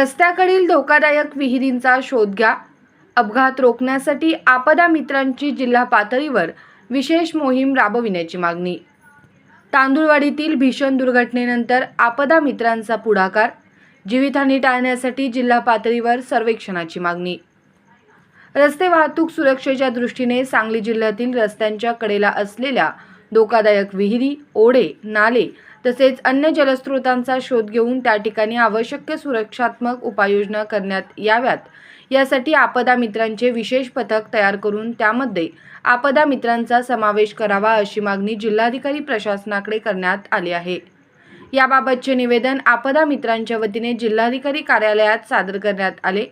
रस्त्याकडील धोकादायक विहिरींचा शोध घ्या. अपघात रोखण्यासाठी आपदा मित्रांची जिल्हा पातळीवर विशेष मोहीम राबविण्याची मागणी. तांदुळवाडीतील भीषण दुर्घटनेनंतर आपदा मित्रांचा पुढाकार. जीवितहानी टाळण्यासाठी जिल्हा पातळीवर सर्वेक्षणाची मागणी. रस्ते वाहतूक सुरक्षेच्या दृष्टीने सांगली जिल्ह्यातील रस्त्यांच्या कडेला असलेल्या धोकादायक विहिरी, ओढे, नाले तसेच अन्य जलस्रोतांचा शोध घेऊन त्या ठिकाणी आवश्यक सुरक्षात्मक उपाययोजना करण्यात याव्यात, यासाठी आपदा मित्रांचे विशेष पथक तयार करून त्यामध्ये आपदा मित्रांचा समावेश करावा अशी मागणी जिल्हाधिकारी प्रशासनाकडे करण्यात आली आहे. याबाबतचे निवेदन आपदा मित्रांच्या वतीने जिल्हाधिकारी कार्यालयात सादर करण्यात आले.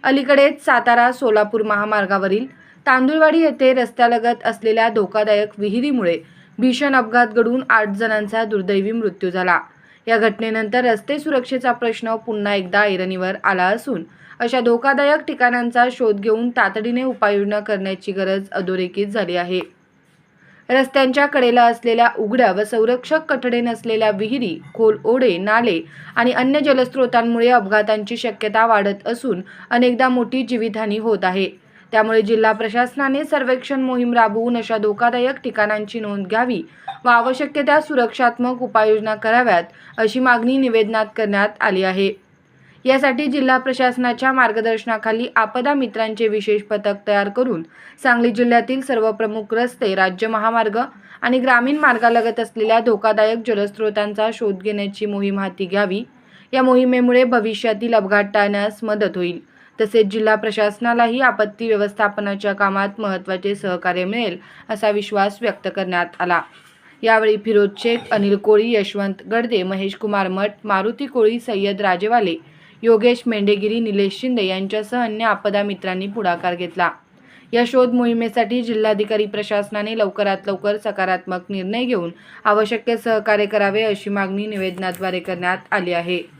अलीकडेच सातारा-सोलापूर महामार्गावरील तांदुळवाडी येथे रस्त्यालगत असलेल्या धोकादायक विहिरीमुळे भीषण अपघात घडून 8 जणांचा दुर्दैवी मृत्यू झाला. या घटनेनंतर रस्ते सुरक्षेचा प्रश्न पुन्हा एकदा ऐरणीवर आला असून अशा धोकादायक ठिकाणांचा शोध घेऊन तातडीने उपाययोजना करण्याची गरज अधोरेखित झाली आहे. रस्त्यांच्या कडेला असलेल्या उघड्या व संरक्षक कठडे नसलेल्या विहिरी, खोल ओढे, नाले आणि अन्य जलस्रोतांमुळे अपघातांची शक्यता वाढत असून अनेकदा मोठी जीवितहानी होत आहे. त्यामुळे जिल्हा प्रशासनाने सर्वेक्षण मोहीम राबवून अशा धोकादायक ठिकाणांची नोंद घ्यावी व आवश्यक त्या सुरक्षात्मक उपाययोजना कराव्यात अशी मागणी निवेदनात करण्यात आली आहे. यासाठी जिल्हा प्रशासनाच्या मार्गदर्शनाखाली आपदा मित्रांचे विशेष पथक तयार करून सांगली जिल्ह्यातील सर्व प्रमुख रस्ते, राज्य महामार्ग आणि ग्रामीण मार्गालगत असलेल्या धोकादायक जलस्रोतांचा शोध घेण्याची मोहीम हाती घ्यावी. या मोहिमेमुळे भविष्यातील अपघात टाळण्यास मदत होईल. तसेच जिल्हा प्रशासनालाही आपत्ती व्यवस्थापनाच्या कामात महत्त्वाचे सहकार्य मिळेल असा विश्वास व्यक्त करण्यात आला. यावेळी फिरोज शेख, अनिल कोळी, यशवंत गडदे, महेश कुमार मठ, मारुती कोळी, सय्यद राजेवाले, योगेश मेंढेगिरी, निलेश शिंदे यांच्यासह अन्य आपदा मित्रांनी पुढाकार घेतला. या शोध मोहिमेसाठी जिल्हाधिकारी प्रशासनाने लवकरात लवकर सकारात्मक निर्णय घेऊन आवश्यक सहकार्य करावे अशी मागणी निवेदनाद्वारे करण्यात आली आहे.